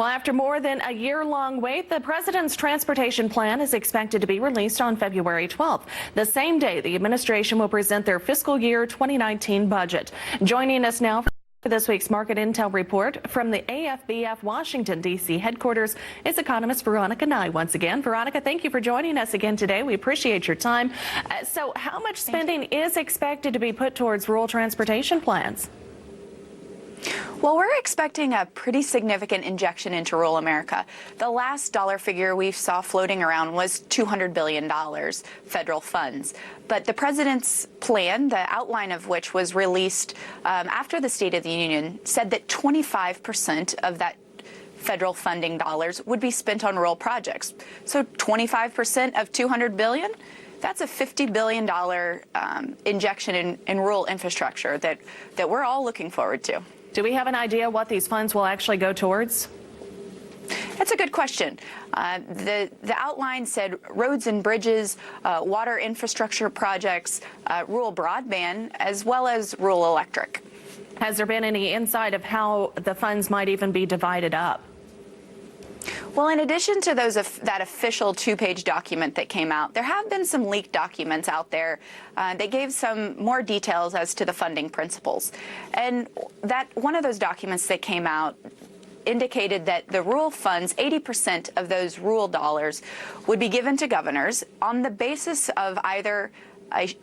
Well, after more than a year-long wait, the president's transportation plan is expected to be released on February 12th, the same day the administration will present their fiscal year 2019 budget. Joining us now for this week's Market Intel report from the AFBF Washington, D.C. headquarters is economist Veronica Nigh once again. Veronica, thank you for joining us again today. We appreciate your time. So how much spending is expected to be put towards rural transportation plans? Well, we're expecting a pretty significant injection into rural America. The last dollar figure we saw floating around was $200 billion federal funds. But the president's plan, the outline of which was released after the State of the Union, said that 25% of that federal funding dollars would be spent on rural projects. So 25% of $200 billion? That's a $50 billion injection in rural infrastructure that we're all looking forward to. Do we have an idea what these funds will actually go towards? That's a good question. The outline said roads and bridges, water infrastructure projects, rural broadband, as well as rural electric. Has there been any insight of how the funds might even be divided up? Well, in addition to that official two-page document that came out, there have been some leaked documents out there that gave some more details as to the funding principles. And that one of those documents that came out indicated that the rural funds, 80% of those rural dollars, would be given to governors on the basis of either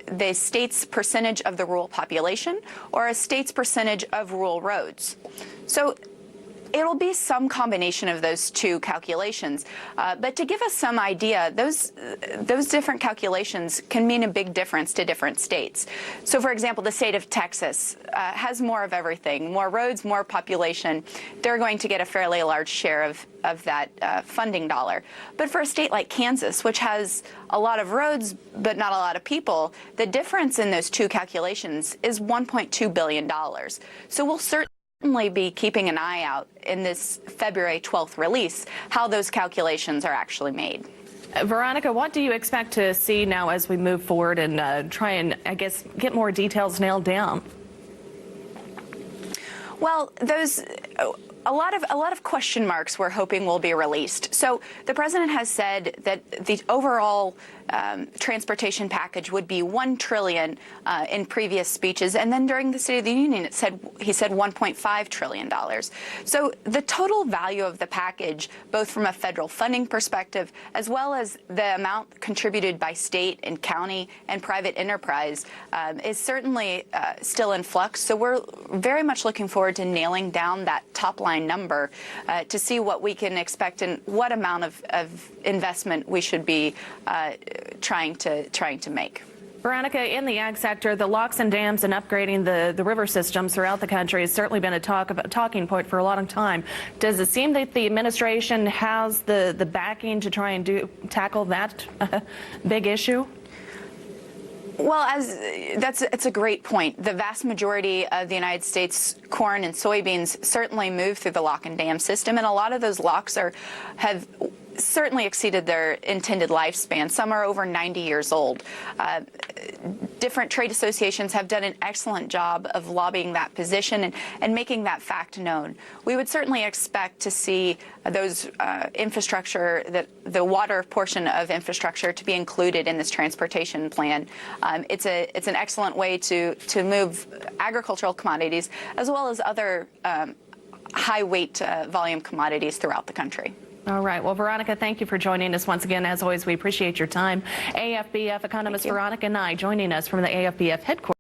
the state's percentage of the rural population or a state's percentage of rural roads. So it'll be some combination of those two calculations. But to give us some idea, those different calculations can mean a big difference to different states. So, for example, the state of Texas has more of everything, more roads, more population. They're going to get a fairly large share of that funding dollar. But for a state like Kansas, which has a lot of roads but not a lot of people, the difference in those two calculations is $1.2 billion. So we'll certainly be keeping an eye out in this February 12th release how those calculations are actually made. Veronica, what do you expect to see now as we move forward and try and, I guess, get more details nailed down? Well, a lot of question marks we're hoping will be released. So the president has said that the overall transportation package would be $1 trillion in previous speeches, and then during the State of the Union, he said $1.5 trillion. So the total value of the package, both from a federal funding perspective as well as the amount contributed by state and county and private enterprise, is certainly still in flux. So we're very much looking forward to nailing down that top line number to see what we can expect and what amount of investment we should be trying to make. Veronica, in the ag sector, the locks and dams and upgrading the river systems throughout the country has certainly been a talking point for a long time. Does it seem that the administration has the backing to try and tackle that big issue? Well, it's a great point. The vast majority of the United States corn and soybeans certainly move through the lock and dam system, and a lot of those locks have certainly exceeded their intended lifespan. Some are over 90 years old. Different trade associations have done an excellent job of lobbying that position and making that fact known. We would certainly expect to see those infrastructure, the water portion of infrastructure, to be included in this transportation plan. It's an excellent way to move agricultural commodities as well as other high weight volume commodities throughout the country. All right. Well, Veronica, thank you for joining us once again. As always, we appreciate your time. AFBF Economist Veronica Nigh joining us from the AFBF headquarters.